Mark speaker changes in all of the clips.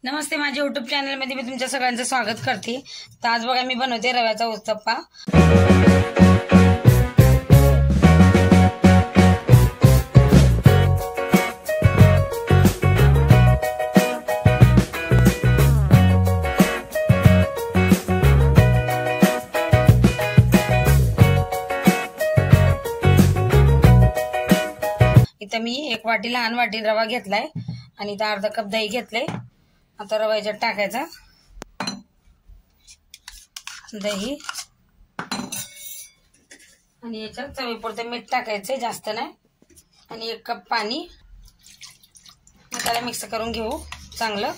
Speaker 1: नमस्ते, माझ्या यूट्यूब चॅनलमध्ये मी तुमच्या सगळ्यांचं स्वागत करते। तर आज बघा मी बनवते रव्याचा उत्तप्पा। इथं मी एक वाटी लहान वाटी रवा घेतलाय आणि इथं अर्धा कप दही घेतलंय। आता रवा याच्यात टाकायचा, दही आणि याच्यात चवीपुरतं मीठ टाकायचं, जास्त नाही, आणि 1 कप पाणी। त्याला मिक्स करून घेऊ चांगलं।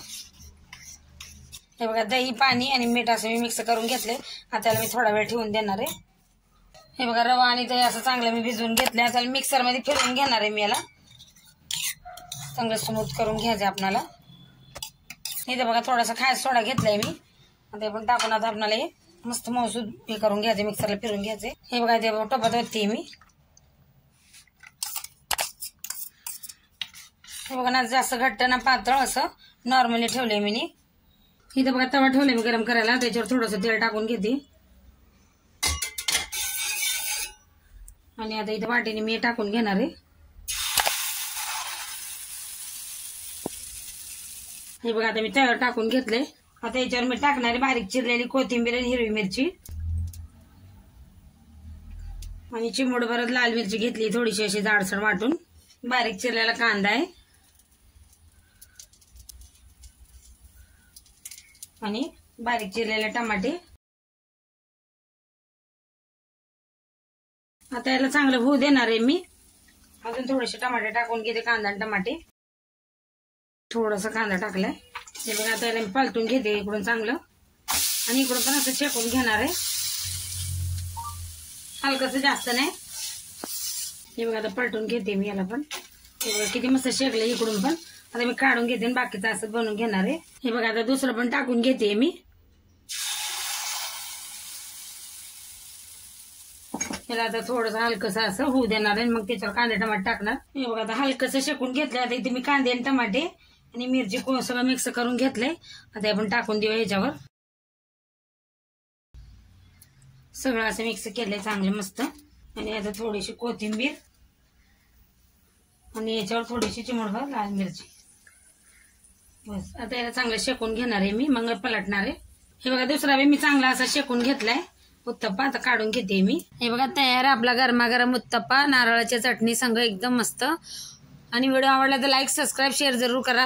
Speaker 1: हे बघा दही, पाणी आणि मीठ असं मी मिक्स करून घेतले। आता त्याला मी थोडा वेळ ठेवून देणार आहे। हे बघा रवा आणि दही असं चांगलं मी भिजवून घेतलंय। आता मिक्सर मध्ये फिरवून घेणार आहे मी याला, चांगलं स्मूथ करून घ्यायचं आपल्याला। इथे बघा थोडासा खास सोडा घेतलाय मी, आता पण टाकून आता आपल्याला हे मस्त मौसूद हे करून घ्यायचे, मिक्सरला फिरून घ्यायचे। हे बघा ते टोपात होते मी, हे बघा ना जास्त घट्ट ना पातळ असं नॉर्मली ठेवलंय मी। इथे बघा तवा ठेवलाय मी गरम करायला, त्याच्यावर थोडंसं तेल टाकून घेते आणि आता इथे वाटीने मी टाकून घेणार आहे। हे बघा आता मी तव्यावर टाकून घेतले। आता याच्यावर मी टाकणार आहे बारीक चिरलेली कोथिंबीर आणि हिरवी मिरची आणि चिमूटभर लाल मिरची घेतली, थोडीशी अशी जाडसर वाटून। बारीक चिरलेला कांदा आहे आणि बारीक चिरलेले टमाटे। आता याला चांगलं होऊ देणार आहे मी। अजून थोडेसे टमाटे टाकून घेते, कांदा आणि टमाटे, थोडासा कांदा टाकलाय। हे बघा आता याला मी पालटून घेते इकडून चांगलं, आणि इकडून पण असं शेकून घेणार आहे, हलकस, जास्त नाही। हे बघा आता पलटून घेते मी याला पण। हे बघा किती मस्त शेकले इकडून पण। आता मी काढून घेते आणि बाकीचं असं बनवून घेणार आहे। हे बघा आता दुसरं पण टाकून घेते मी। याला आता थोडंसं हलकस असं होऊ देणार आहे, मग त्याच्यावर कांदे टमाटे टाकणार। हे बघा आता हलकस शेकून घेतलं। आता इथे मी कांदे आणि टमाटे आणि मिरची सगळं मिक्स करून घेतलंय। आता आपण टाकून देऊ ह्याच्यावर, सगळं असं मिक्स केलंय चांगलं मस्त। आणि आता थोडीशी कोथिंबीर आणि याच्यावर थोडीशी चिमूटभर लाल मिरची, बस। आता याला चांगलं शेकून घेणार आहे मी, मग पलटणार आहे। हे बघा दुसरा मी चांगला असा शेकून घेतलाय उत्तप्पा, आता काढून घेते मी। हे बघा तयार आपला गरमागरम उत्तप्पा नारळाच्या चटणी संग, एकदम मस्त। आणि व्हिडिओ आवडला तर लाईक, सबस्क्राईब, शेअर जरूर करा।